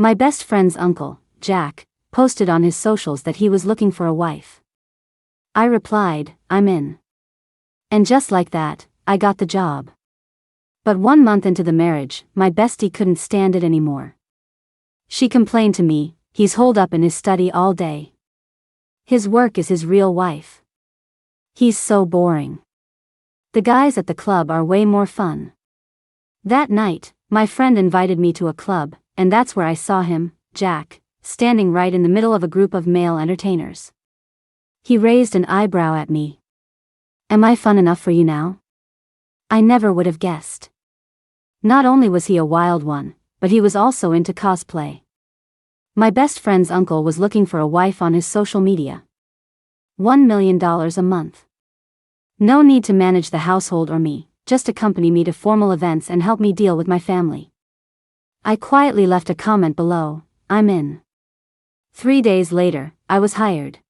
My best friend's uncle, Jack, posted on his socials that he was looking for a wife. I replied, I'm in. And just like that, I got the job. But 1 month into the marriage, my bestie couldn't stand it anymore. She complained to me, he's holed up in his study all day. His work is his real wife. He's so boring. The guys at the club are way more fun. That night, my friend invited me to a club, and that's where I saw him, Jack, standing right in the middle of a group of male entertainers. He raised an eyebrow at me. Am I fun enough for you now? I never would have guessed. Not only was he a wild one, but he was also into cosplay. My best friend's uncle was looking for a wife on his social media. $1 million a month. No need to manage the household or me, just accompany me to formal events and help me deal with my family. I quietly left a comment below, I'm in. 3 days later, I was hired.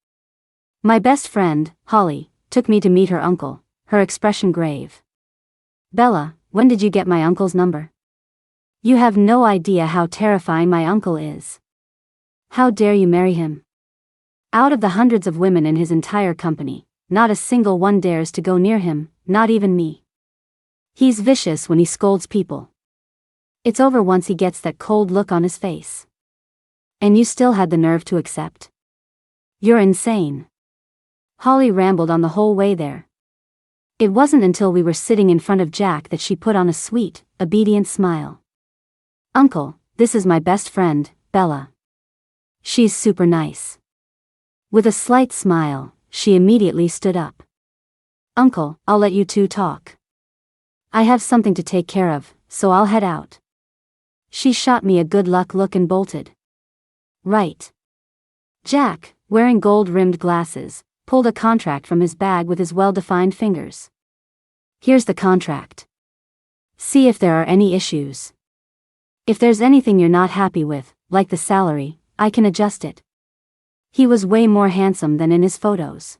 My best friend, Holly, took me to meet her uncle, her expression grave. Bella, when did you get my uncle's number? You have no idea how terrifying my uncle is. How dare you marry him? Out of the hundreds of women in his entire company, not a single one dares to go near him, not even me. He's vicious when he scolds people. It's over once he gets that cold look on his face. And you still had the nerve to accept? You're insane. Holly rambled on the whole way there. It wasn't until we were sitting in front of Jack that she put on a sweet, obedient smile. Uncle, this is my best friend, Bella. She's super nice. With a slight smile, she immediately stood up. Uncle, I'll let you two talk. I have something to take care of, so I'll head out. She shot me a good luck look and bolted. Right. Jack, wearing gold-rimmed glasses, pulled a contract from his bag with his well-defined fingers. Here's the contract. See if there are any issues. If there's anything you're not happy with, like the salary, I can adjust it. He was way more handsome than in his photos.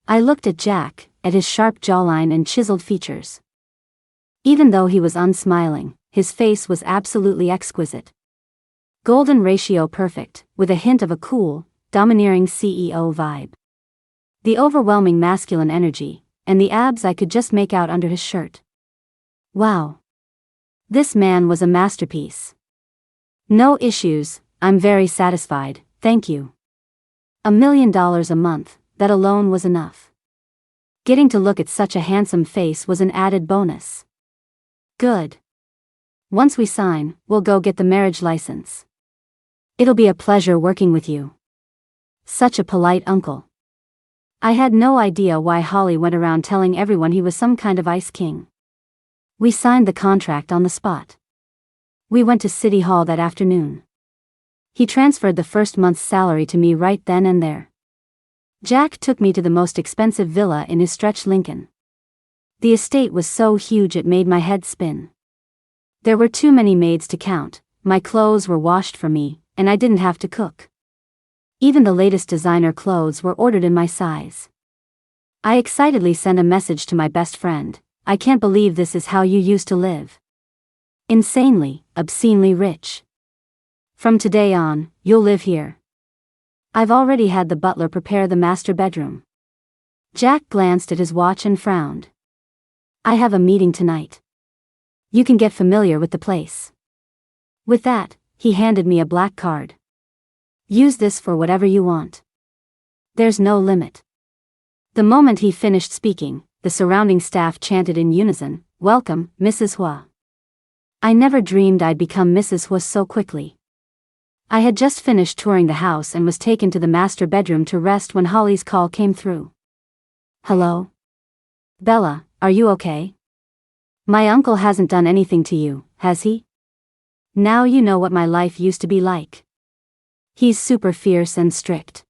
I looked at Jack, at his sharp jawline and chiseled features. Even though he was unsmiling, his face was absolutely exquisite. Golden ratio perfect, with a hint of a cool, domineering CEO vibe. The overwhelming masculine energy, and the abs I could just make out under his shirt. Wow. This man was a masterpiece. No issues, I'm very satisfied, thank you. $1 million a month, that alone was enough. Getting to look at such a handsome face was an added bonus. Good. Once we sign, we'll go get the marriage license. It'll be a pleasure working with you. Such a polite uncle. I had no idea why Holly went around telling everyone he was some kind of ice king. We signed the contract on the spot. We went to City Hall that afternoon. He transferred the first month's salary to me right then and there. Jack took me to the most expensive villa in his stretch Lincoln. The estate was so huge it made my head spin. There were too many maids to count, my clothes were washed for me, and I didn't have to cook. Even the latest designer clothes were ordered in my size. I excitedly sent a message to my best friend, I can't believe this is how you used to live. Insanely, obscenely rich. From today on, you'll live here. I've already had the butler prepare the master bedroom. Jack glanced at his watch and frowned. I have a meeting tonight. You can get familiar with the place. With that, he handed me a black card. Use this for whatever you want. There's no limit. The moment he finished speaking, the surrounding staff chanted in unison, Welcome, Mrs. Hua. I never dreamed I'd become Mrs. Hua so quickly. I had just finished touring the house and was taken to the master bedroom to rest when Holly's call came through. Hello? Bella, are you okay? My uncle hasn't done anything to you, has he? Now you know what my life used to be like. He's super fierce and strict.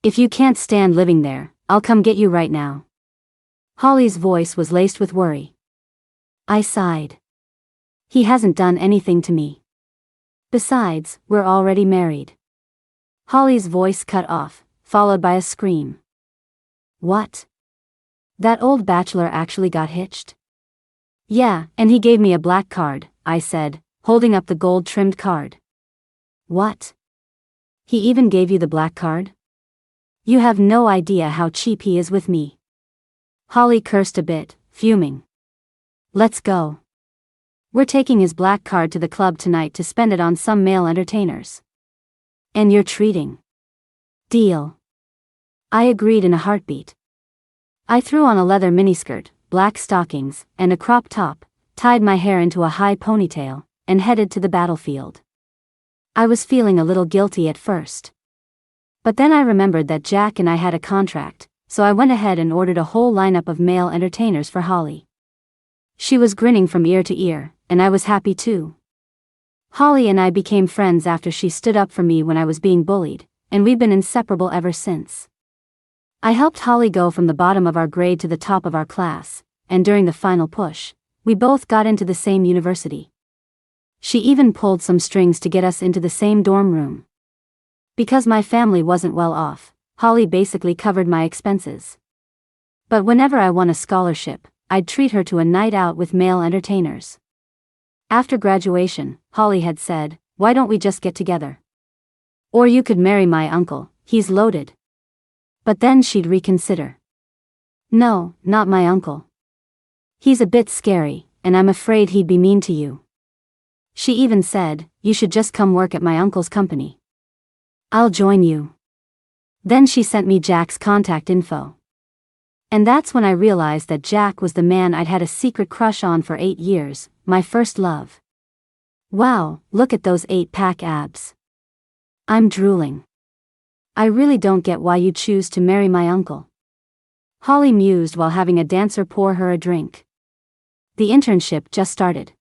If you can't stand living there, I'll come get you right now. Holly's voice was laced with worry. I sighed. He hasn't done anything to me. Besides, we're already married. Holly's voice cut off, followed by a scream. What? That old bachelor actually got hitched? Yeah, and he gave me a black card, I said, holding up the gold-trimmed card. What? He even gave you the black card? You have no idea how cheap he is with me. Holly cursed a bit, fuming. Let's go. We're taking his black card to the club tonight to spend it on some male entertainers. And you're treating. Deal. I agreed in a heartbeat. I threw on a leather miniskirt, black stockings, and a crop top, tied my hair into a high ponytail, and headed to the battlefield. I was feeling a little guilty at first. But then I remembered that Jack and I had a contract, so I went ahead and ordered a whole lineup of male entertainers for Holly. She was grinning from ear to ear, and I was happy too. Holly and I became friends after she stood up for me when I was being bullied, and we've been inseparable ever since. I helped Holly go from the bottom of our grade to the top of our class, and during the final push, we both got into the same university. She even pulled some strings to get us into the same dorm room. Because my family wasn't well off, Holly basically covered my expenses. But whenever I won a scholarship, I'd treat her to a night out with male entertainers. After graduation, Holly had said, "Why don't we just get together? Or you could marry my uncle, he's loaded." But then she'd reconsider. "No, not my uncle. He's a bit scary, and I'm afraid he'd be mean to you." She even said, "You should just come work at my uncle's company. I'll join you." Then she sent me Jack's contact info. And that's when I realized that Jack was the man I'd had a secret crush on for 8 years, my first love. Wow, look at those 8-pack abs. I'm drooling. I really don't get why you choose to marry my uncle. Holly mused while having a dancer pour her a drink. The internship just started.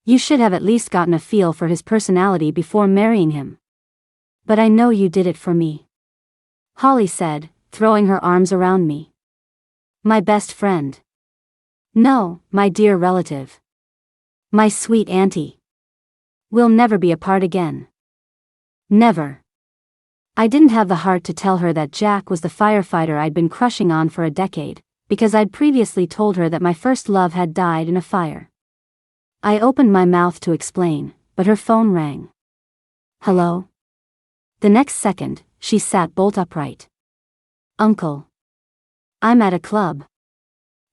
You should have at least gotten a feel for his personality before marrying him. But I know you did it for me. Holly said, throwing her arms around me. My best friend. No, my dear relative. My sweet auntie. We'll never be apart again. Never. I didn't have the heart to tell her that Jack was the firefighter I'd been crushing on for a decade, because I'd previously told her that my first love had died in a fire. I opened my mouth to explain, but her phone rang. Hello? The next second, she sat bolt upright. Uncle. I'm at a club.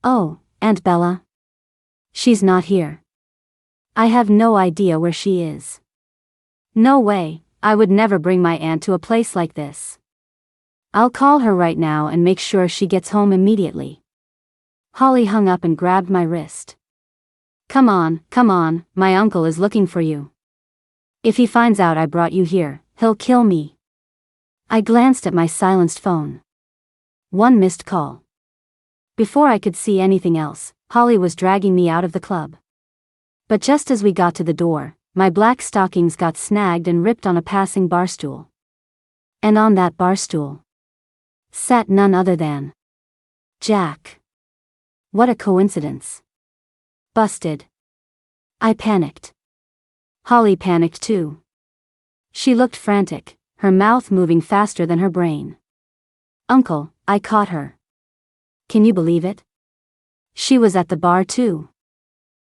Oh, Aunt Bella? She's not here. I have no idea where she is. No way, I would never bring my aunt to a place like this. I'll call her right now and make sure she gets home immediately. Holly hung up and grabbed my wrist. Come on, my uncle is looking for you. If he finds out I brought you here, he'll kill me. I glanced at my silenced phone. 1 missed call. Before I could see anything else, Holly was dragging me out of the club. But just as we got to the door, my black stockings got snagged and ripped on a passing bar stool. And on that bar stool sat none other than Jack. What a coincidence. Busted. I panicked. Holly panicked too. She looked frantic, her mouth moving faster than her brain. Uncle, I caught her. Can you believe it? She was at the bar too.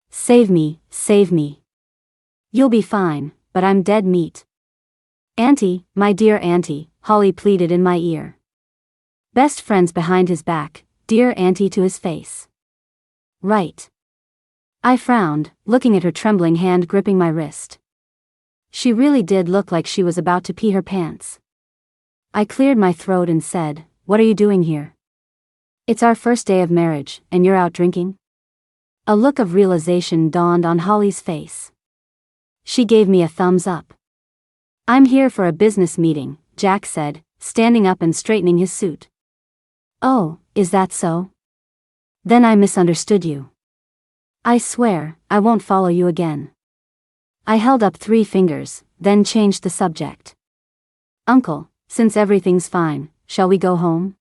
Save me, save me. You'll be fine, but I'm dead meat. Auntie, my dear auntie, Holly pleaded in my ear. Best friends behind his back, dear auntie to his face. Right. I frowned, looking at her trembling hand gripping my wrist. She really did look like she was about to pee her pants. I cleared my throat and said, "What are you doing here? It's our first day of marriage, and you're out drinking?" A look of realization dawned on Holly's face. She gave me a thumbs up. "I'm here for a business meeting," Jack said, standing up and straightening his suit. "Oh, is that so? Then I misunderstood you. I swear, I won't follow you again." I held up 3 fingers, then changed the subject. "Uncle, since everything's fine, shall we go home?"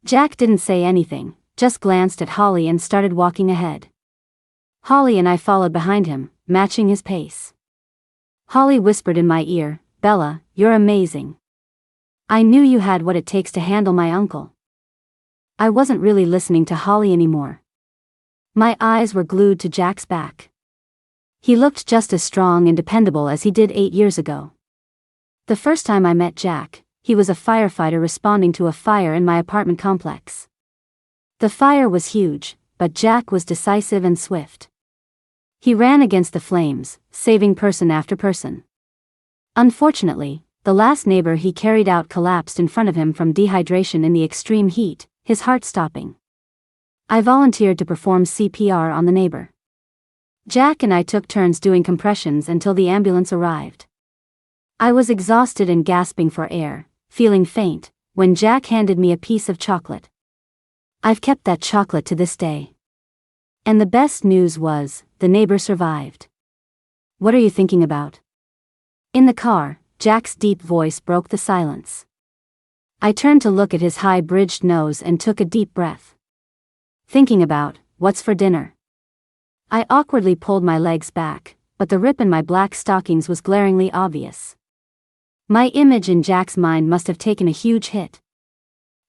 Jack didn't say anything, just glanced at Holly and started walking ahead. Holly and I followed behind him, matching his pace. Holly whispered in my ear, "Bella, you're amazing. I knew you had what it takes to handle my uncle." I wasn't really listening to Holly anymore. My eyes were glued to Jack's back. He looked just as strong and dependable as he did 8 years ago. The first time I met Jack, he was a firefighter responding to a fire in my apartment complex. The fire was huge, but Jack was decisive and swift. He ran against the flames, saving person after person. Unfortunately, the last neighbor he carried out collapsed in front of him from dehydration in the extreme heat, his heart stopping. I volunteered to perform CPR on the neighbor. Jack and I took turns doing compressions until the ambulance arrived. I was exhausted and gasping for air, feeling faint, when Jack handed me a piece of chocolate. I've kept that chocolate to this day. And the best news was, the neighbor survived. What are you thinking about? In the car, Jack's deep voice broke the silence. I turned to look at his high-bridged nose and took a deep breath. Thinking about, what's for dinner? I awkwardly pulled my legs back, but the rip in my black stockings was glaringly obvious. My image in Jack's mind must have taken a huge hit.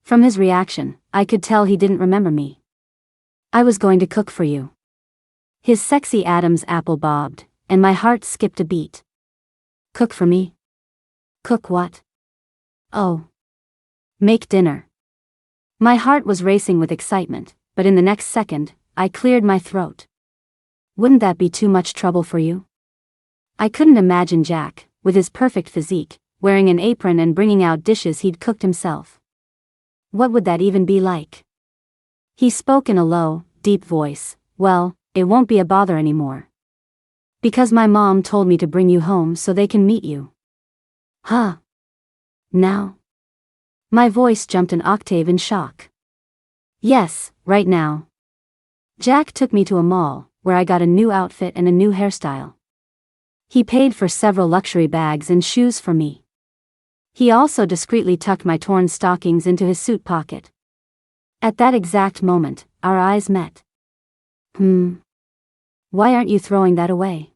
From his reaction, I could tell he didn't remember me. I was going to cook for you. His sexy Adam's apple bobbed, and my heart skipped a beat. Cook for me? Cook what? Oh. Make dinner. My heart was racing with excitement, but in the next second, I cleared my throat. Wouldn't that be too much trouble for you? I couldn't imagine Jack, with his perfect physique, wearing an apron and bringing out dishes he'd cooked himself. What would that even be like? He spoke in a low, deep voice. Well, it won't be a bother anymore. Because my mom told me to bring you home so they can meet you. Huh? Now? My voice jumped an octave in shock. Yes, right now. Jack took me to a mall, where I got a new outfit and a new hairstyle. He paid for several luxury bags and shoes for me. He also discreetly tucked my torn stockings into his suit pocket. At that exact moment, our eyes met. Why aren't you throwing that away?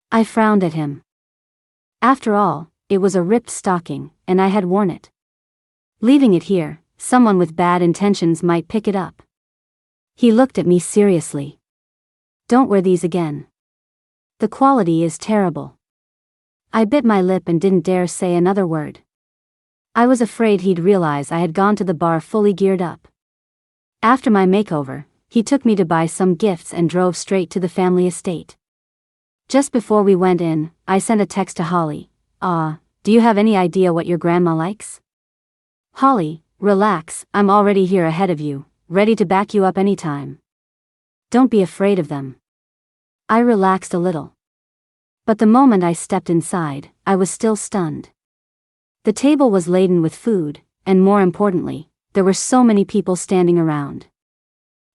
I frowned at him. After all, it was a ripped stocking, and I had worn it. Leaving it here, someone with bad intentions might pick it up. He looked at me seriously. Don't wear these again. The quality is terrible. I bit my lip and didn't dare say another word. I was afraid he'd realize I had gone to the bar fully geared up. After my makeover, he took me to buy some gifts and drove straight to the family estate. Just before we went in, I sent a text to Holly. Do you have any idea what your grandma likes? Holly, relax, I'm already here ahead of you, ready to back you up anytime. Don't be afraid of them. I relaxed a little. But the moment I stepped inside, I was still stunned. The table was laden with food, and more importantly, there were so many people standing around.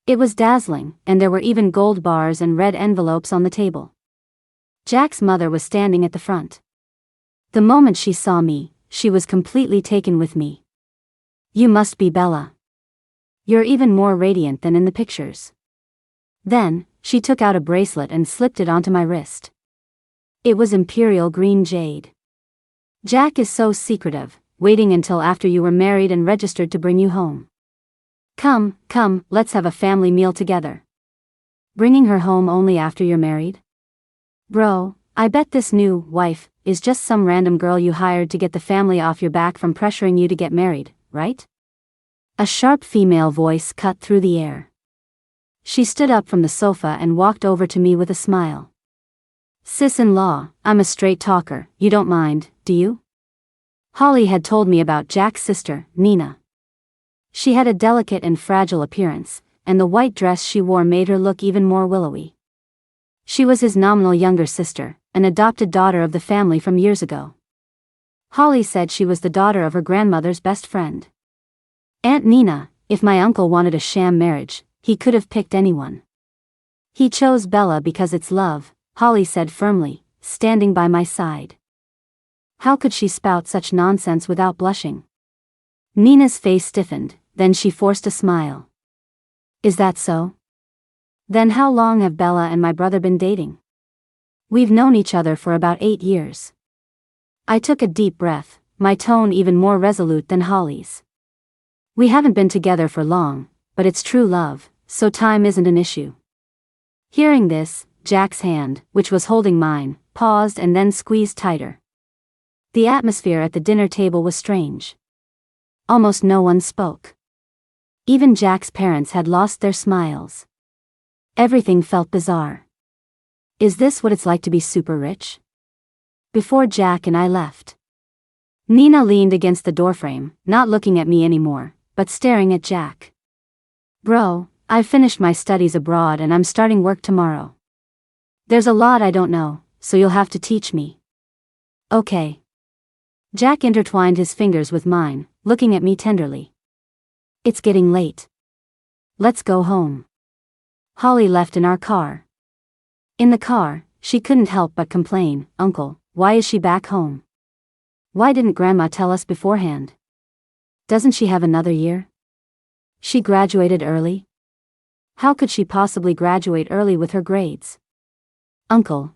It was dazzling, and there were even gold bars and red envelopes on the table. Jack's mother was standing at the front. The moment she saw me, she was completely taken with me. You must be Bella. You're even more radiant than in the pictures. Then, she took out a bracelet and slipped it onto my wrist. It was imperial green jade. Jack is so secretive, waiting until after you were married and registered to bring you home. Come, let's have a family meal together. Bringing her home only after you're married? Bro, I bet this new wife is just some random girl you hired to get the family off your back from pressuring you to get married, right? A sharp female voice cut through the air. She stood up from the sofa and walked over to me with a smile. Sis-in-law, I'm a straight talker, you don't mind, do you? Holly had told me about Jack's sister, Nina. She had a delicate and fragile appearance, and the white dress she wore made her look even more willowy. She was his nominal younger sister, an adopted daughter of the family from years ago. Holly said she was the daughter of her grandmother's best friend. Aunt Nina, if my uncle wanted a sham marriage, he could have picked anyone. He chose Bella because it's love, Holly said firmly, standing by my side. How could she spout such nonsense without blushing? Nina's face stiffened, then she forced a smile. Is that so? Then how long have Bella and my brother been dating? We've known each other for about 8 years. I took a deep breath, my tone even more resolute than Holly's. We haven't been together for long, but it's true love, so time isn't an issue. Hearing this, Jack's hand, which was holding mine, paused and then squeezed tighter. The atmosphere at the dinner table was strange. Almost no one spoke. Even Jack's parents had lost their smiles. Everything felt bizarre. Is this what it's like to be super rich? Before Jack and I left, Nina leaned against the doorframe, not looking at me anymore, but staring at Jack. Bro, I've finished my studies abroad and I'm starting work tomorrow. There's a lot I don't know, so you'll have to teach me. Okay. Jack intertwined his fingers with mine, looking at me tenderly. It's getting late. Let's go home. Holly left in our car. In the car, she couldn't help but complain, Uncle, why is she back home? Why didn't Grandma tell us beforehand? Doesn't she have another year? She graduated early? How could she possibly graduate early with her grades? Uncle,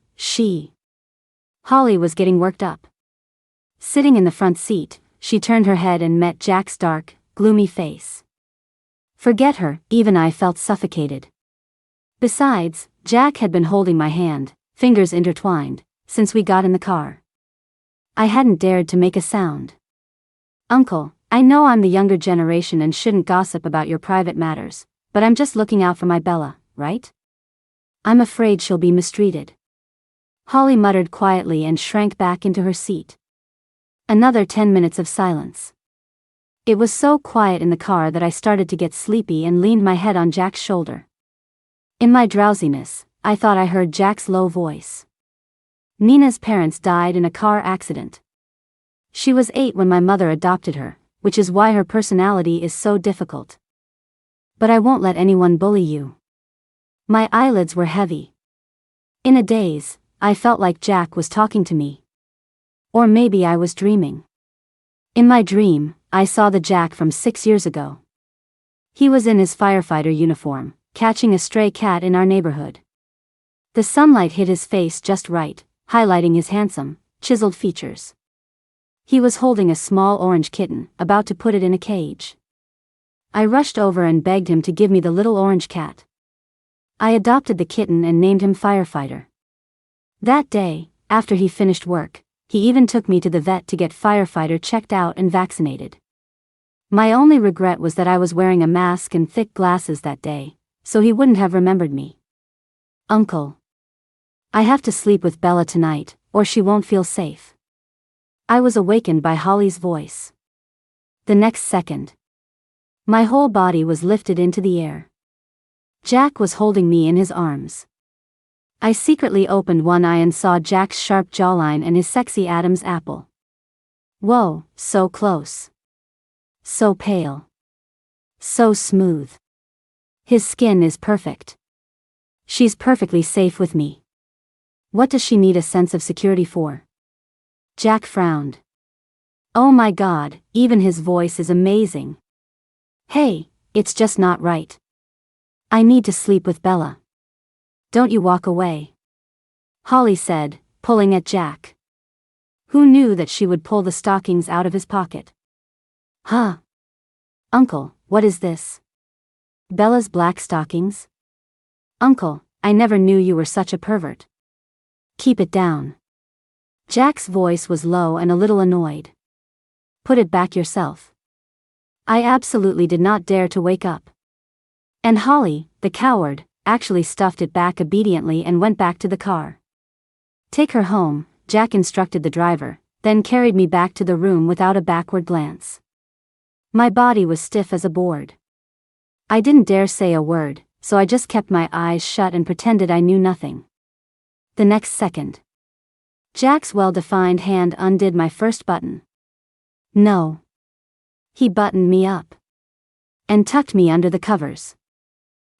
Holly was getting worked up. Sitting in the front seat, she turned her head and met Jack's dark, gloomy face. Forget her, even I felt suffocated. Besides, Jack had been holding my hand, fingers intertwined, since we got in the car. I hadn't dared to make a sound. Uncle, I know I'm the younger generation and shouldn't gossip about your private matters, but I'm just looking out for my Bella, right? I'm afraid she'll be mistreated. Holly muttered quietly and shrank back into her seat. Another 10 minutes of silence. It was so quiet in the car that I started to get sleepy and leaned my head on Jack's shoulder. In my drowsiness, I thought I heard Jack's low voice. Nina's parents died in a car accident. She was 8 when my mother adopted her, which is why her personality is so difficult. But I won't let anyone bully you. My eyelids were heavy. In a daze, I felt like Jack was talking to me. Or maybe I was dreaming. In my dream, I saw the Jack from 6 years ago. He was in his firefighter uniform, catching a stray cat in our neighborhood. The sunlight hit his face just right, highlighting his handsome, chiseled features. He was holding a small orange kitten, about to put it in a cage. I rushed over and begged him to give me the little orange cat. I adopted the kitten and named him Firefighter. That day, after he finished work, he even took me to the vet to get Firefighter checked out and vaccinated. My only regret was that I was wearing a mask and thick glasses that day, so he wouldn't have remembered me. Uncle, I have to sleep with Bella tonight, or she won't feel safe. I was awakened by Holly's voice. The next second, my whole body was lifted into the air. Jack was holding me in his arms. I secretly opened one eye and saw Jack's sharp jawline and his sexy Adam's apple. Whoa, so close. So pale. So smooth. His skin is perfect. She's perfectly safe with me. What does she need a sense of security for? Jack frowned. Oh my God, even his voice is amazing. Hey, it's just not right. I need to sleep with Bella. Don't you walk away. Holly said, pulling at Jack. Who knew that she would pull the stockings out of his pocket? Huh? Uncle, what is this? Bella's black stockings? Uncle, I never knew you were such a pervert. Keep it down. Jack's voice was low and a little annoyed. Put it back yourself. I absolutely did not dare to wake up. And Holly, the coward, actually stuffed it back obediently and went back to the car. Take her home, Jack instructed the driver, then carried me back to the room without a backward glance. My body was stiff as a board. I didn't dare say a word, so I just kept my eyes shut and pretended I knew nothing. The next second, Jack's well-defined hand undid my first button. No. He buttoned me up. And tucked me under the covers.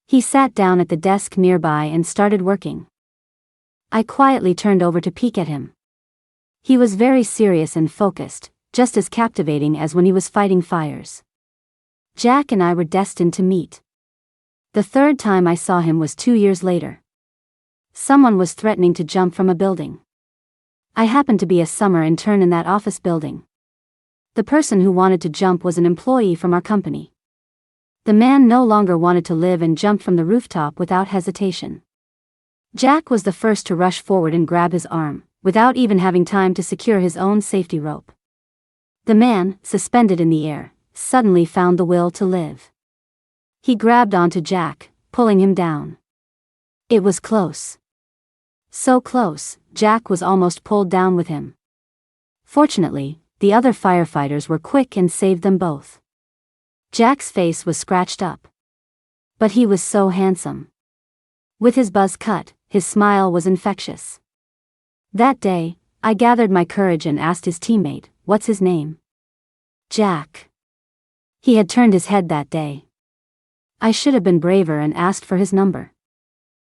He sat down at the desk nearby and started working. I quietly turned over to peek at him. He was very serious and focused, just as captivating as when he was fighting fires. Jack and I were destined to meet. The third time I saw him was 2 years later. Someone was threatening to jump from a building. I happened to be a summer intern in that office building. The person who wanted to jump was an employee from our company. The man no longer wanted to live and jumped from the rooftop without hesitation. Jack was the first to rush forward and grab his arm, without even having time to secure his own safety rope. The man, suspended in the air, suddenly found the will to live. He grabbed onto Jack, pulling him down. It was close. So close, Jack was almost pulled down with him. Fortunately, the other firefighters were quick and saved them both. Jack's face was scratched up. But he was so handsome. With his buzz cut, his smile was infectious. That day, I gathered my courage and asked his teammate, "What's his name?" "Jack." He had turned his head that day. I should have been braver and asked for his number.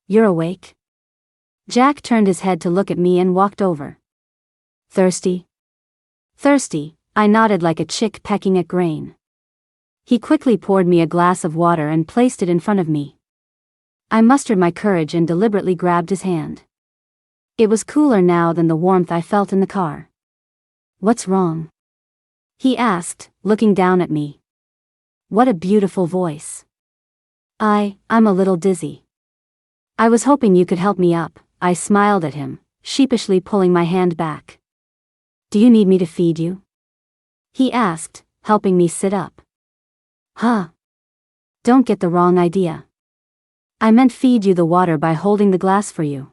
"You're awake?" Jack turned his head to look at me and walked over. "Thirsty?" "Thirsty," I nodded like a chick pecking at grain. He quickly poured me a glass of water and placed it in front of me. I mustered my courage and deliberately grabbed his hand. It was cooler now than the warmth I felt in the car. "What's wrong?" he asked, looking down at me. What a beautiful voice. I'm a little dizzy. "I was hoping you could help me up," I smiled at him, sheepishly pulling my hand back. "Do you need me to feed you?" he asked, helping me sit up. "Huh. Don't get the wrong idea. I meant feed you the water by holding the glass for you."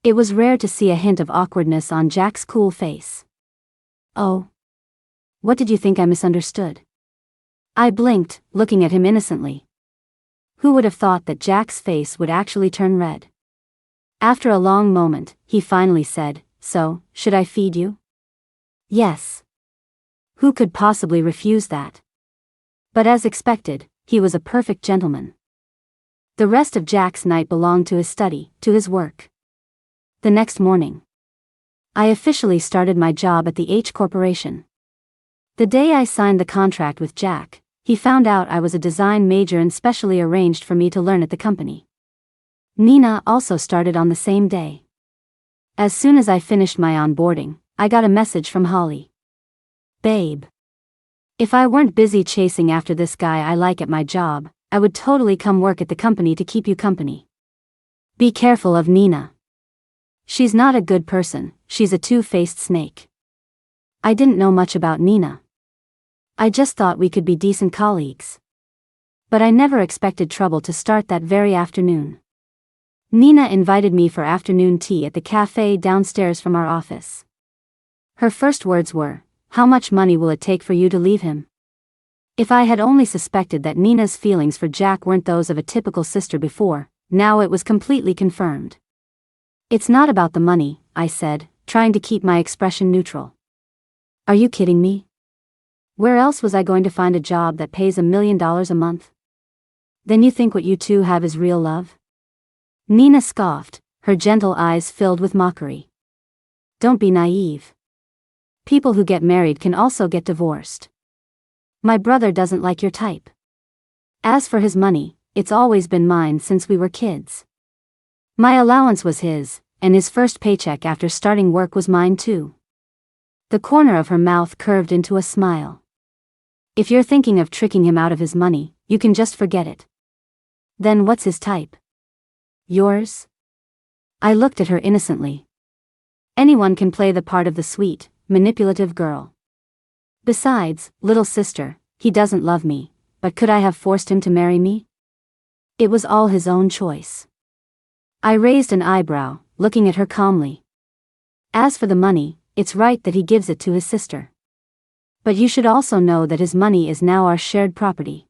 It was rare to see a hint of awkwardness on Jack's cool face. "Oh. What did you think I misunderstood?" I blinked, looking at him innocently. Who would have thought that Jack's face would actually turn red? After a long moment, he finally said, "So, should I feed you?" "Yes." Who could possibly refuse that? But as expected, he was a perfect gentleman. The rest of Jack's night belonged to his study, to his work. The next morning, I officially started my job at the H Corporation. The day I signed the contract with Jack, he found out I was a design major and specially arranged for me to learn at the company. Nina also started on the same day. As soon as I finished my onboarding, I got a message from Holly. "Babe. If I weren't busy chasing after this guy I like at my job, I would totally come work at the company to keep you company. Be careful of Nina. She's not a good person, she's a two-faced snake." I didn't know much about Nina. I just thought we could be decent colleagues. But I never expected trouble to start that very afternoon. Nina invited me for afternoon tea at the cafe downstairs from our office. Her first words were, "How much money will it take for you to leave him?" If I had only suspected that Nina's feelings for Jack weren't those of a typical sister before, now it was completely confirmed. "It's not about the money," I said, trying to keep my expression neutral. "Are you kidding me? Where else was I going to find a job that pays $1 million a month? Then you think what you two have is real love?" Nina scoffed, her gentle eyes filled with mockery. "Don't be naive. People who get married can also get divorced. My brother doesn't like your type. As for his money, it's always been mine since we were kids. My allowance was his, and his first paycheck after starting work was mine too." The corner of her mouth curved into a smile. "If you're thinking of tricking him out of his money, you can just forget it." "Then what's his type?" "Yours?" I looked at her innocently. Anyone can play the part of the sweet, manipulative girl. Besides, little sister, he doesn't love me, but could I have forced him to marry me? It was all his own choice. I raised an eyebrow, looking at her calmly. "As for the money, it's right that he gives it to his sister. But you should also know that his money is now our shared property.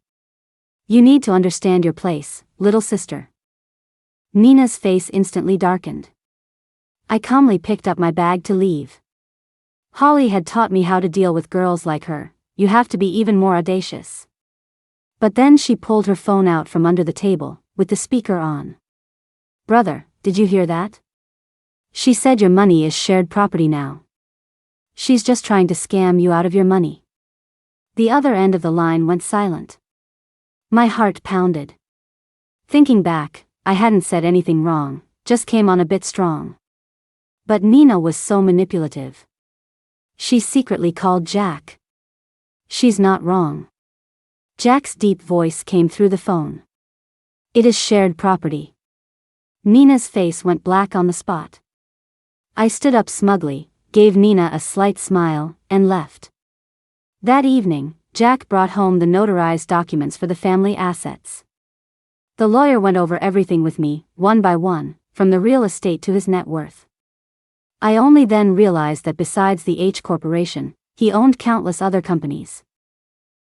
You need to understand your place, little sister." Nina's face instantly darkened. I calmly picked up my bag to leave. Holly had taught me how to deal with girls like her. You have to be even more audacious. But then she pulled her phone out from under the table, with the speaker on. "Brother, did you hear that? She said your money is shared property now. She's just trying to scam you out of your money." The other end of the line went silent. My heart pounded. Thinking back, I hadn't said anything wrong, just came on a bit strong. But Nina was so manipulative. She secretly called Jack. She's not wrong. Jack's deep voice came through the phone. "It is shared property." Nina's face went black on the spot. I stood up smugly, gave Nina a slight smile, and left. That evening, Jack brought home the notarized documents for the family assets. The lawyer went over everything with me, one by one, from the real estate to his net worth. I only then realized that besides the H Corporation, he owned countless other companies.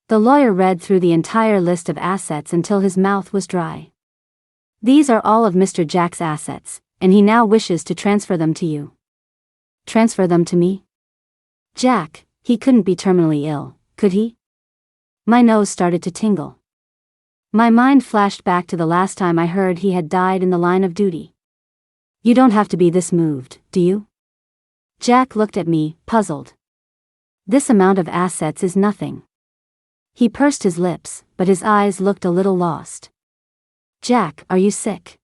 The lawyer read through the entire list of assets until his mouth was dry. These are all of Mr. Jack's assets, and he now wishes to transfer them to you. Transfer them to me? Jack, he couldn't be terminally ill, could he? My nose started to tingle. My mind flashed back to the last time I heard he had died in the line of duty. You don't have to be this moved, do you? Jack looked at me, puzzled. This amount of assets is nothing. He pursed his lips, but his eyes looked a little lost. Jack, are you sick?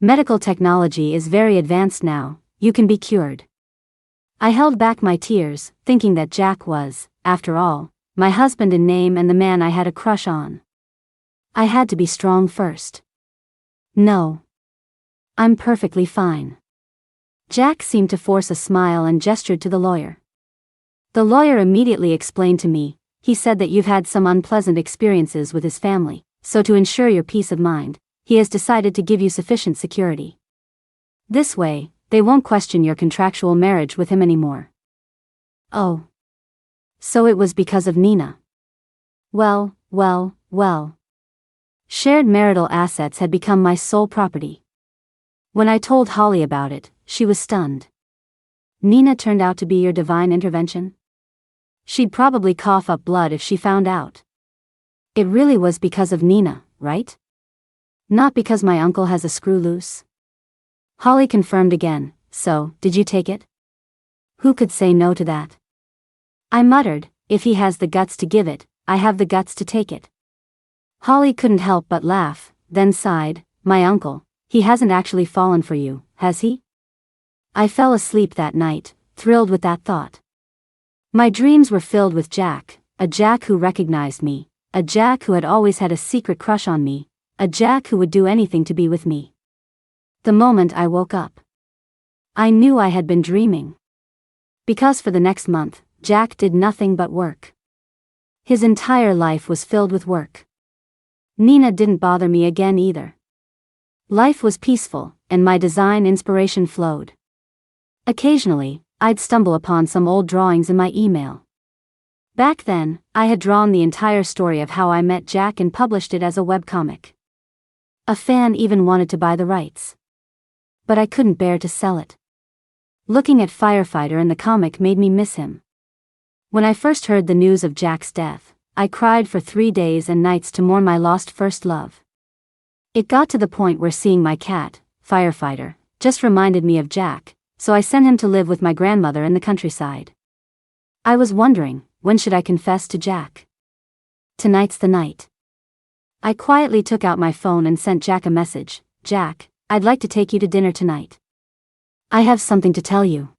Medical technology is very advanced now, you can be cured. I held back my tears, thinking that Jack was, after all, my husband in name and the man I had a crush on. I had to be strong first. No. I'm perfectly fine. Jack seemed to force a smile and gestured to the lawyer. The lawyer immediately explained to me, he said that you've had some unpleasant experiences with his family, so to ensure your peace of mind, he has decided to give you sufficient security. This way, they won't question your contractual marriage with him anymore. Oh. So it was because of Nina. Well. Shared marital assets had become my sole property. When I told Holly about it, she was stunned. Nina turned out to be your divine intervention? She'd probably cough up blood if she found out. It really was because of Nina, right? Not because my uncle has a screw loose? Holly confirmed again, so, did you take it? Who could say no to that? I muttered, if he has the guts to give it, I have the guts to take it. Holly couldn't help but laugh, then sighed, my uncle, he hasn't actually fallen for you, has he? I fell asleep that night, thrilled with that thought. My dreams were filled with Jack, a Jack who recognized me, a Jack who had always had a secret crush on me, a Jack who would do anything to be with me. The moment I woke up, I knew I had been dreaming. Because for the next month, Jack did nothing but work. His entire life was filled with work. Nina didn't bother me again either. Life was peaceful, and my design inspiration flowed. Occasionally, I'd stumble upon some old drawings in my email. Back then, I had drawn the entire story of how I met Jack and published it as a webcomic. A fan even wanted to buy the rights. But I couldn't bear to sell it. Looking at Firefighter in the comic made me miss him. When I first heard the news of Jack's death, I cried for 3 days and nights to mourn my lost first love. It got to the point where seeing my cat, Firefighter, just reminded me of Jack, so I sent him to live with my grandmother in the countryside. I was wondering, when should I confess to Jack? Tonight's the night. I quietly took out my phone and sent Jack a message. Jack, I'd like to take you to dinner tonight. I have something to tell you.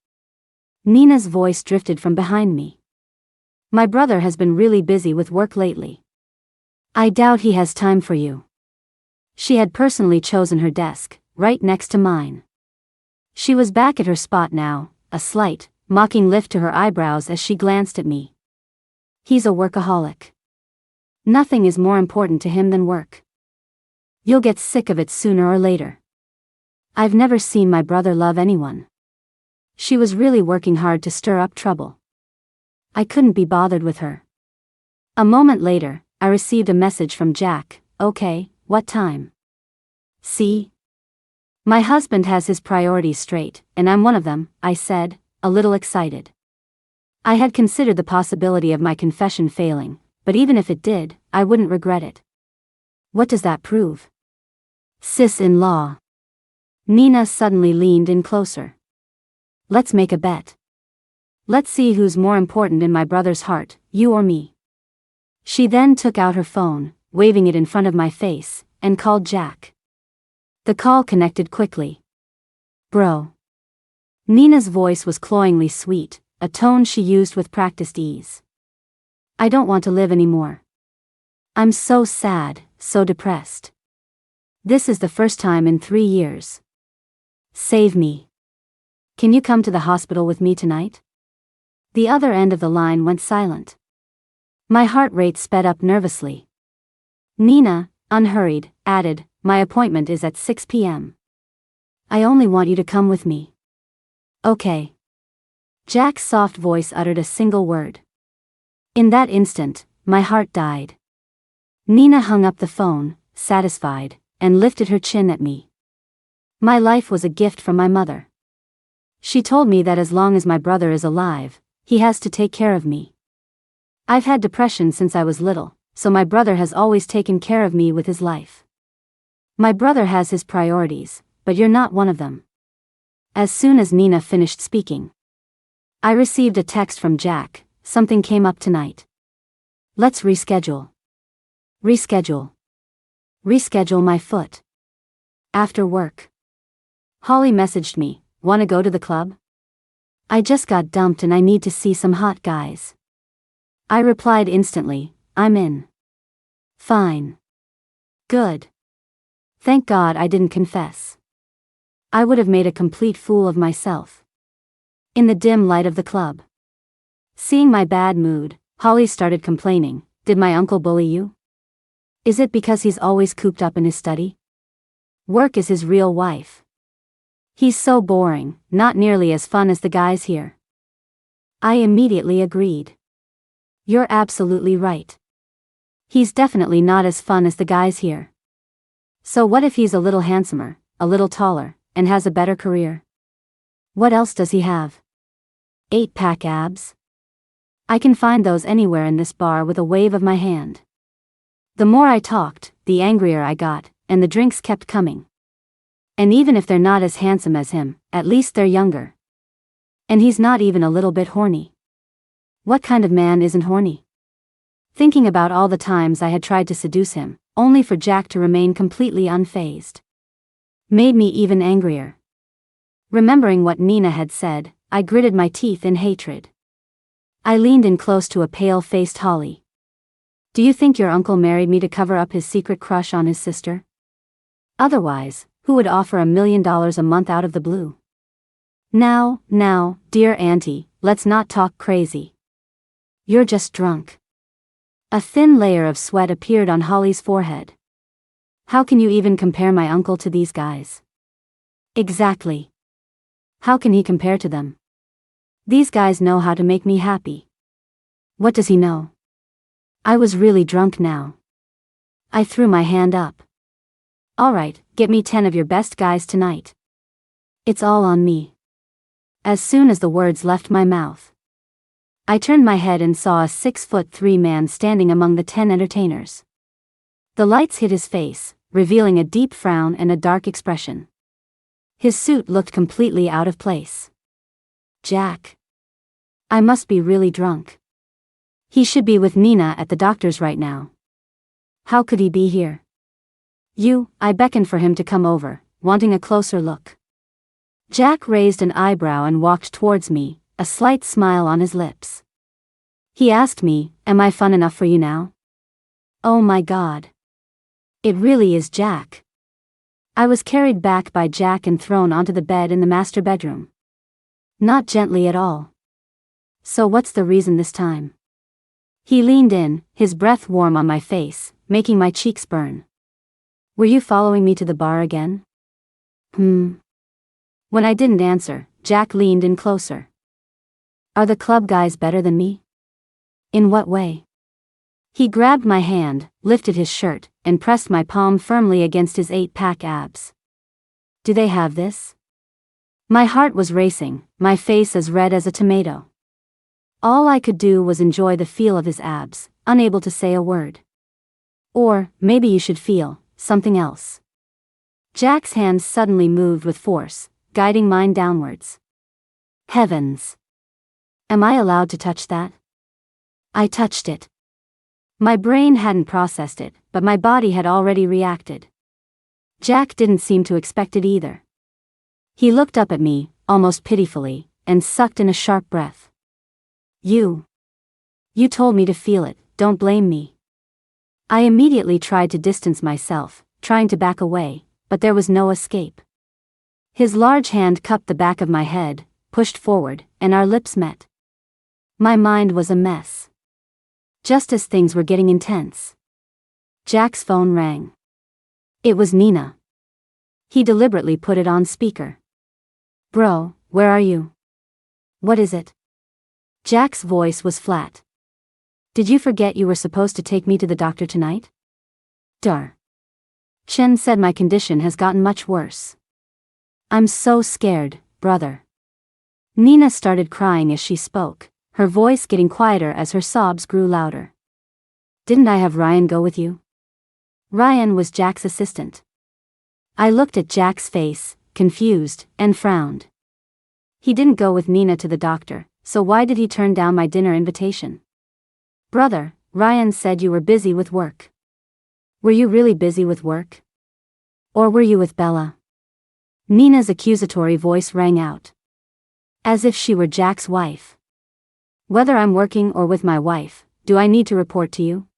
Nina's voice drifted from behind me. My brother has been really busy with work lately. I doubt he has time for you. She had personally chosen her desk, right next to mine. She was back at her spot now, a slight, mocking lift to her eyebrows as she glanced at me. He's a workaholic. Nothing is more important to him than work. You'll get sick of it sooner or later. I've never seen my brother love anyone. She was really working hard to stir up trouble. I couldn't be bothered with her. A moment later, I received a message from Jack. Okay, what time? See? My husband has his priorities straight, and I'm one of them, I said, a little excited. I had considered the possibility of my confession failing, but even if it did, I wouldn't regret it. What does that prove? Sis-in-law. Nina suddenly leaned in closer. Let's make a bet. Let's see who's more important in my brother's heart, you or me. She then took out her phone, waving it in front of my face, and called Jack. The call connected quickly. Bro. Nina's voice was cloyingly sweet, a tone she used with practiced ease. I don't want to live anymore. I'm so sad, so depressed. This is the first time in 3 years. Save me. Can you come to the hospital with me tonight? The other end of the line went silent. My heart rate sped up nervously. Nina, unhurried, added, my appointment is at 6 p.m. I only want you to come with me. Okay. Jack's soft voice uttered a single word. In that instant, my heart died. Nina hung up the phone, satisfied, and lifted her chin at me. My life was a gift from my mother. She told me that as long as my brother is alive, he has to take care of me. I've had depression since I was little, so my brother has always taken care of me with his life. My brother has his priorities, but you're not one of them. As soon as Nina finished speaking, I received a text from Jack. Something came up tonight. Let's reschedule. Reschedule. Reschedule my foot. After work. Holly messaged me, wanna go to the club? I just got dumped and I need to see some hot guys. I replied instantly, I'm in. Fine. Good. Thank God I didn't confess. I would have made a complete fool of myself. In the dim light of the club. Seeing my bad mood, Holly started complaining, did my uncle bully you? Is it because he's always cooped up in his study? Work is his real wife. He's so boring, not nearly as fun as the guys here. I immediately agreed. You're absolutely right. He's definitely not as fun as the guys here. So what if he's a little handsomer, a little taller, and has a better career? What else does he have? 8-pack abs? I can find those anywhere in this bar with a wave of my hand. The more I talked, the angrier I got, and the drinks kept coming. And even if they're not as handsome as him, at least they're younger. And he's not even a little bit horny. What kind of man isn't horny? Thinking about all the times I had tried to seduce him, only for Jack to remain completely unfazed, made me even angrier. Remembering what Nina had said, I gritted my teeth in hatred. I leaned in close to a pale-faced Holly. Do you think your uncle married me to cover up his secret crush on his sister? Otherwise, who would offer $1 million a month out of the blue? Now, dear auntie, let's not talk crazy. You're just drunk. A thin layer of sweat appeared on Holly's forehead. How can you even compare my uncle to these guys? Exactly. How can he compare to them? These guys know how to make me happy. What does he know? I was really drunk now. I threw my hand up. Alright, get me 10 of your best guys tonight. It's all on me. As soon as the words left my mouth, I turned my head and saw a 6'3" man standing among the 10 entertainers. The lights hit his face, revealing a deep frown and a dark expression. His suit looked completely out of place. Jack. I must be really drunk. He should be with Nina at the doctor's right now. How could he be here? I beckoned for him to come over, wanting a closer look. Jack raised an eyebrow and walked towards me, a slight smile on his lips. He asked me, am I fun enough for you now? Oh my God. It really is Jack. I was carried back by Jack and thrown onto the bed in the master bedroom. Not gently at all. So what's the reason this time? He leaned in, his breath warm on my face, making my cheeks burn. Were you following me to the bar again? When I didn't answer, Jack leaned in closer. Are the club guys better than me? In what way? He grabbed my hand, lifted his shirt, and pressed my palm firmly against his 8-pack abs. Do they have this? My heart was racing, my face as red as a tomato. All I could do was enjoy the feel of his abs, unable to say a word. Or, maybe you should feel something else. Jack's hand suddenly moved with force, guiding mine downwards. Heavens! Am I allowed to touch that? I touched it. My brain hadn't processed it, but my body had already reacted. Jack didn't seem to expect it either. He looked up at me, almost pitifully, and sucked in a sharp breath. You told me to feel it, don't blame me. I immediately tried to distance myself, trying to back away, but there was no escape. His large hand cupped the back of my head, pushed forward, and our lips met. My mind was a mess. Just as things were getting intense, Jack's phone rang. It was Nina. He deliberately put it on speaker. "Bro, where are you? What is it?" Jack's voice was flat. "Did you forget you were supposed to take me to the doctor tonight?" "Dar. Chen said my condition has gotten much worse. I'm so scared, brother." Nina started crying as she spoke, her voice getting quieter as her sobs grew louder. "Didn't I have Ryan go with you?" Ryan was Jack's assistant. I looked at Jack's face, confused, and frowned. He didn't go with Nina to the doctor, so why did he turn down my dinner invitation? "Brother, Ryan said you were busy with work." "Were you really busy with work? Or were you with Bella?" Nina's accusatory voice rang out. As if she were Jack's wife. "Whether I'm working or with my wife, do I need to report to you?"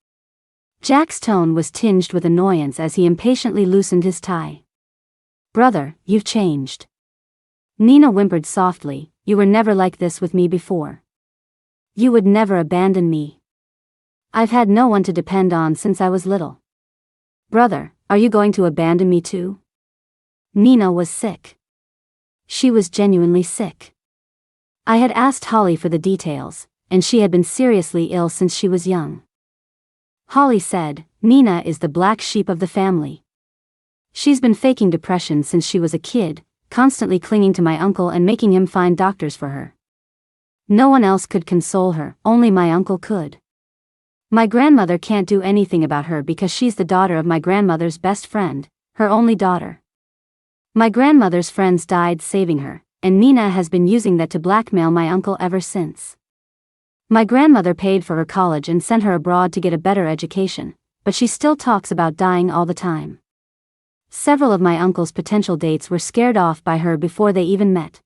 Jack's tone was tinged with annoyance as he impatiently loosened his tie. "Brother, you've changed." Nina whimpered softly, "You were never like this with me before. You would never abandon me. I've had no one to depend on since I was little." "Brother, are you going to abandon me too?" Nina was sick. She was genuinely sick. I had asked Holly for the details, and she had been seriously ill since she was young. Holly said, "Nina is the black sheep of the family. She's been faking depression since she was a kid, constantly clinging to my uncle and making him find doctors for her. No one else could console her, only my uncle could. My grandmother can't do anything about her because she's the daughter of my grandmother's best friend, her only daughter. My grandmother's friends died saving her, and Nina has been using that to blackmail my uncle ever since. My grandmother paid for her college and sent her abroad to get a better education, but she still talks about dying all the time. Several of my uncle's potential dates were scared off by her before they even met.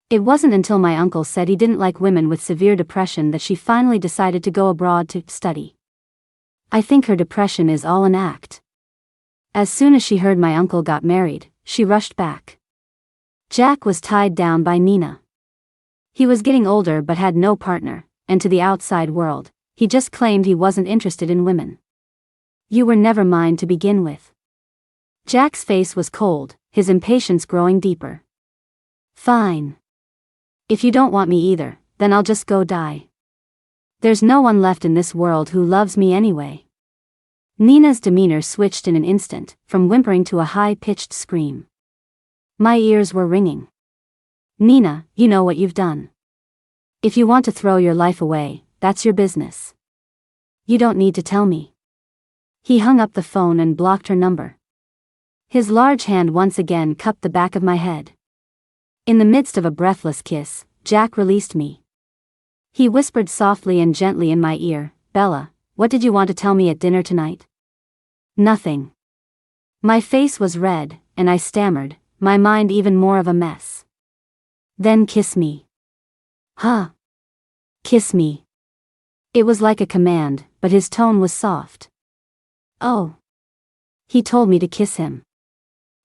It wasn't until my uncle said he didn't like women with severe depression that she finally decided to go abroad to study. I think her depression is all an act." As soon as she heard my uncle got married, she rushed back. Jack was tied down by Nina. He was getting older but had no partner, and to the outside world, he just claimed he wasn't interested in women. "You were never mine to begin with." Jack's face was cold, his impatience growing deeper. "Fine. If you don't want me either, then I'll just go die. There's no one left in this world who loves me anyway." Nina's demeanor switched in an instant, from whimpering to a high-pitched scream. My ears were ringing. "Nina, you know what you've done. If you want to throw your life away, that's your business. You don't need to tell me." He hung up the phone and blocked her number. His large hand once again cupped the back of my head. In the midst of a breathless kiss, Jack released me. He whispered softly and gently in my ear, "Bella, what did you want to tell me at dinner tonight?" "Nothing." My face was red, and I stammered, my mind even more of a mess. "Then kiss me." "Huh? Kiss me." It was like a command, but his tone was soft. "Oh." He told me to kiss him.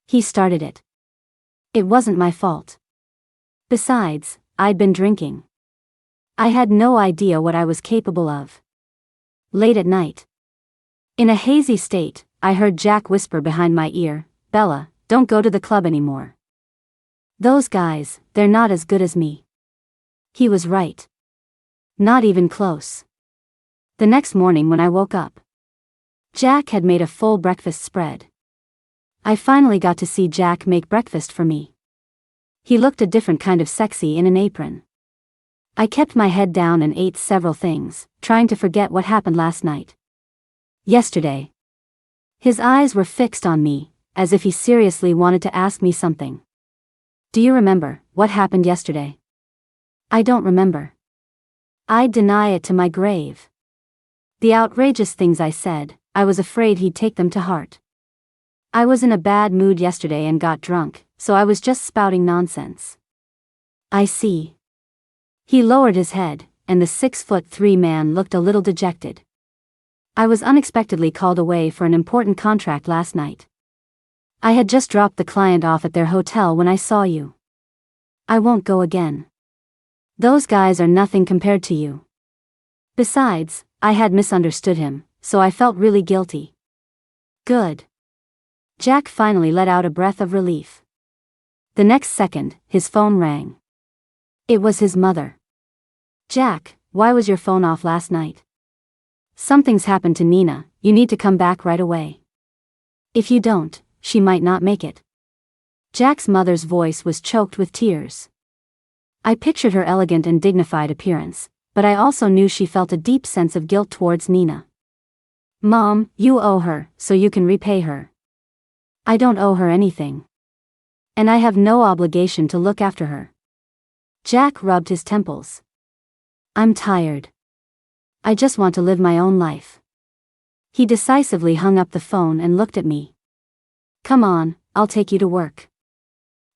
He started it. It wasn't my fault. Besides, I'd been drinking. I had no idea what I was capable of. Late at night, in a hazy state, I heard Jack whisper behind my ear, "Bella, don't go to the club anymore. Those guys, they're not as good as me." He was right. Not even close. The next morning when I woke up, Jack had made a full breakfast spread. I finally got to see Jack make breakfast for me. He looked a different kind of sexy in an apron. I kept my head down and ate several things, trying to forget what happened last night. Yesterday. His eyes were fixed on me, as if he seriously wanted to ask me something. "Do you remember what happened yesterday?" "I don't remember." I'd deny it to my grave. The outrageous things I said, I was afraid he'd take them to heart. I was in a bad mood yesterday and got drunk, so I was just spouting nonsense. "I see." He lowered his head, and the 6'3" man looked a little dejected. "I was unexpectedly called away for an important contract last night. I had just dropped the client off at their hotel when I saw you." I won't go again. Those guys are nothing compared to you. Besides, I had misunderstood him, so I felt really guilty. Good. Jack finally let out a breath of relief. The next second, his phone rang. It was his mother. Jack, why was your phone off last night? Something's happened to Nina, you need to come back right away. If you don't, she might not make it. Jack's mother's voice was choked with tears. I pictured her elegant and dignified appearance, but I also knew she felt a deep sense of guilt towards Nina. Mom, you owe her, so you can repay her. I don't owe her anything. And I have no obligation to look after her. Jack rubbed his temples. I'm tired. I just want to live my own life. He decisively hung up the phone and looked at me. Come on, I'll take you to work.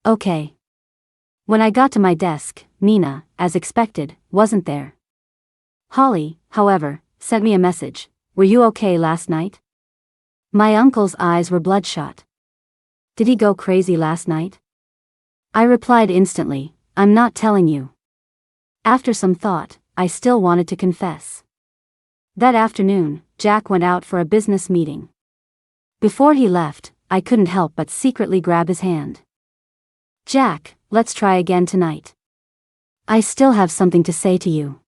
Okay. When I got to my desk, Nina, as expected, wasn't there. Holly, however, sent me a message. Were you okay last night? My uncle's eyes were bloodshot. Did he go crazy last night? I replied instantly, I'm not telling you. After some thought, I still wanted to confess. That afternoon, Jack went out for a business meeting. Before he left, I couldn't help but secretly grab his hand. Jack, let's try again tonight. I still have something to say to you.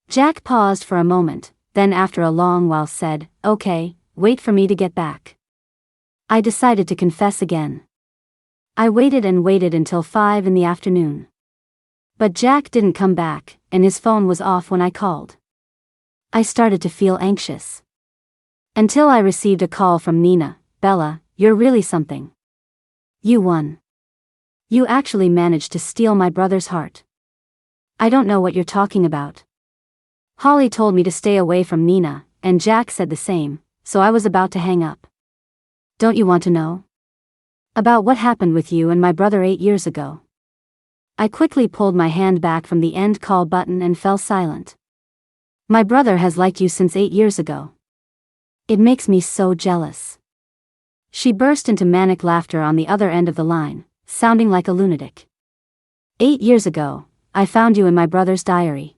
Jack paused for a moment, then after a long while said, okay, wait for me to get back. I decided to confess again. I waited and waited until 5 in the afternoon. But Jack didn't come back, and his phone was off when I called. I started to feel anxious. Until I received a call from Nina. Bella, you're really something. You won. You actually managed to steal my brother's heart. I don't know what you're talking about. Holly told me to stay away from Nina, and Jack said the same, so I was about to hang up. Don't you want to know? About what happened with you and my brother 8 years ago. I quickly pulled my hand back from the end call button and fell silent. My brother has liked you since 8 years ago. It makes me so jealous. She burst into manic laughter on the other end of the line, sounding like a lunatic. 8 years ago, I found you in my brother's diary.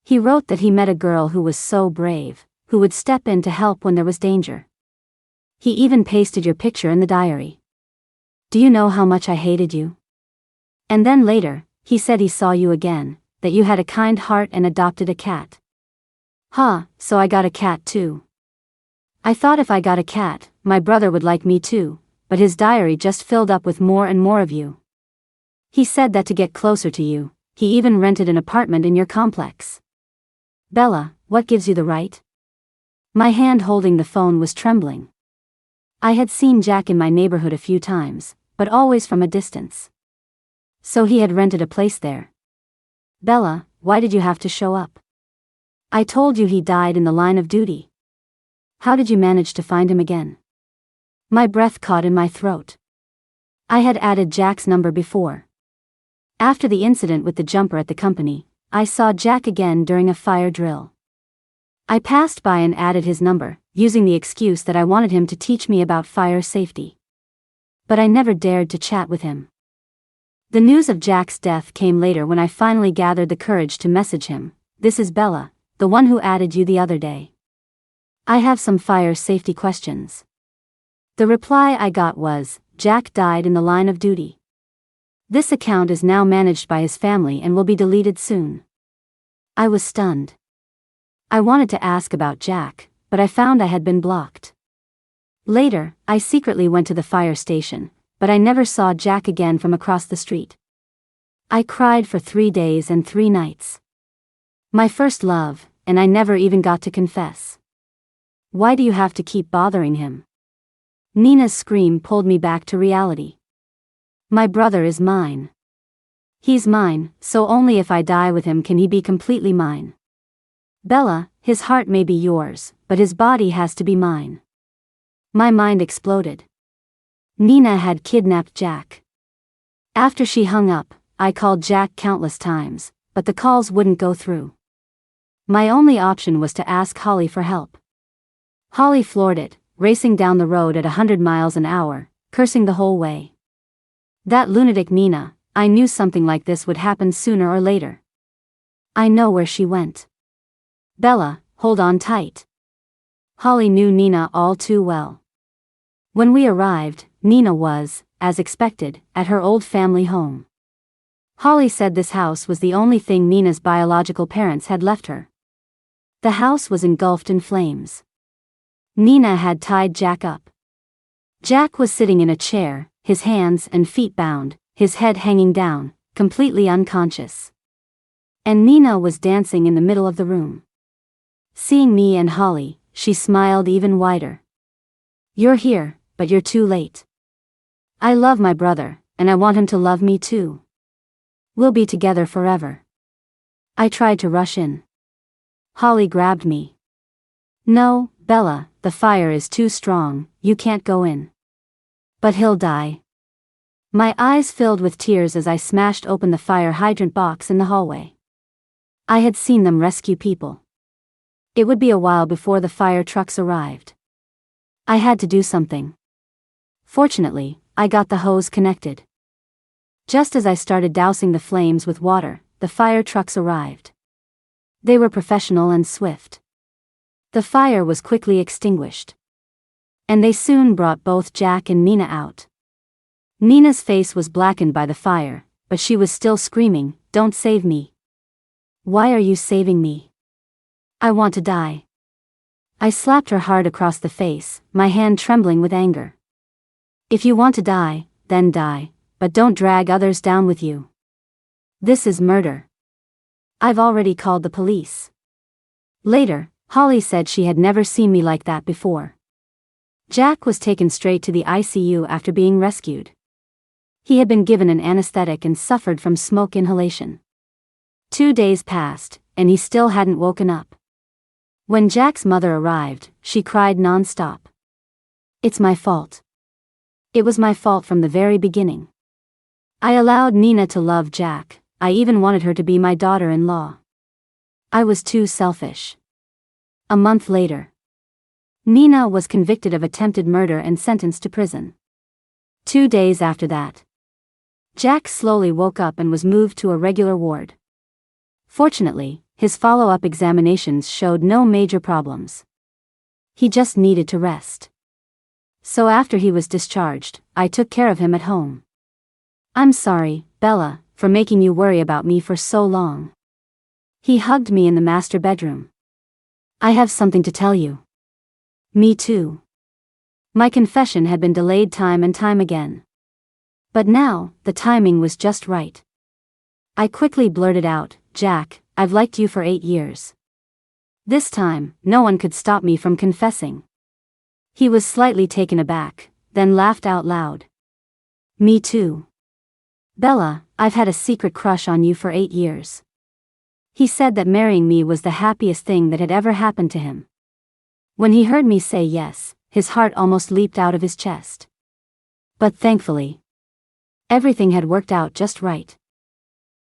He wrote that he met a girl who was so brave, who would step in to help when there was danger. He even pasted your picture in the diary. Do you know how much I hated you? And then later, he said he saw you again, that you had a kind heart and adopted a cat. Huh, so I got a cat too. I thought if I got a cat, my brother would like me too, but his diary just filled up with more and more of you. He said that to get closer to you, he even rented an apartment in your complex. Bella, what gives you the right? My hand holding the phone was trembling. I had seen Jack in my neighborhood a few times, but always from a distance. So he had rented a place there. Bella, why did you have to show up? I told you he died in the line of duty. How did you manage to find him again? My breath caught in my throat. I had added Jack's number before. After the incident with the jumper at the company, I saw Jack again during a fire drill. I passed by and added his number, using the excuse that I wanted him to teach me about fire safety. But I never dared to chat with him. The news of Jack's death came later when I finally gathered the courage to message him. This is Bella, the one who added you the other day. I have some fire safety questions. The reply I got was, Jack died in the line of duty. This account is now managed by his family and will be deleted soon. I was stunned. I wanted to ask about Jack, but I found I had been blocked. Later, I secretly went to the fire station, but I never saw Jack again from across the street. I cried for 3 days and 3 nights. My first love, and I never even got to confess. Why do you have to keep bothering him? Nina's scream pulled me back to reality. My brother is mine. He's mine, so only if I die with him can he be completely mine. Bella, his heart may be yours, but his body has to be mine. My mind exploded. Nina had kidnapped Jack. After she hung up, I called Jack countless times, but the calls wouldn't go through. My only option was to ask Holly for help. Holly floored it, racing down the road at 100 miles an hour, cursing the whole way. That lunatic Nina, I knew something like this would happen sooner or later. I know where she went. Bella, hold on tight. Holly knew Nina all too well. When we arrived, Nina was, as expected, at her old family home. Holly said this house was the only thing Nina's biological parents had left her. The house was engulfed in flames. Nina had tied Jack up. Jack was sitting in a chair, his hands and feet bound, his head hanging down, completely unconscious. And Nina was dancing in the middle of the room. Seeing me and Holly, she smiled even wider. You're here, but you're too late. I love my brother, and I want him to love me too. We'll be together forever. I tried to rush in. Holly grabbed me. No, Bella, the fire is too strong, you can't go in. But he'll die. My eyes filled with tears as I smashed open the fire hydrant box in the hallway. I had seen them rescue people. It would be a while before the fire trucks arrived. I had to do something. Fortunately, I got the hose connected. Just as I started dousing the flames with water, the fire trucks arrived. They were professional and swift. The fire was quickly extinguished. And they soon brought both Jack and Nina out. Nina's face was blackened by the fire, but she was still screaming, "Don't save me. Why are you saving me? I want to die." I slapped her hard across the face, my hand trembling with anger. If you want to die, then die, but don't drag others down with you. This is murder. I've already called the police. Later, Holly said she had never seen me like that before. Jack was taken straight to the ICU after being rescued. He had been given an anesthetic and suffered from smoke inhalation. 2 days passed, and he still hadn't woken up. When Jack's mother arrived, she cried non-stop. It's my fault. It was my fault from the very beginning. I allowed Nina to love Jack, I even wanted her to be my daughter-in-law. I was too selfish. A month later, Nina was convicted of attempted murder and sentenced to prison. 2 days after that, Jack slowly woke up and was moved to a regular ward. Fortunately, his follow-up examinations showed no major problems. He just needed to rest. So after he was discharged, I took care of him at home. I'm sorry, Bella, for making you worry about me for so long. He hugged me in the master bedroom. I have something to tell you. Me too. My confession had been delayed time and time again. But now, the timing was just right. I quickly blurted out, Jack, I've liked you for 8 years. This time, no one could stop me from confessing. He was slightly taken aback, then laughed out loud. Me too. Bella, I've had a secret crush on you for 8 years. He said that marrying me was the happiest thing that had ever happened to him. When he heard me say yes, his heart almost leaped out of his chest. But thankfully, everything had worked out just right.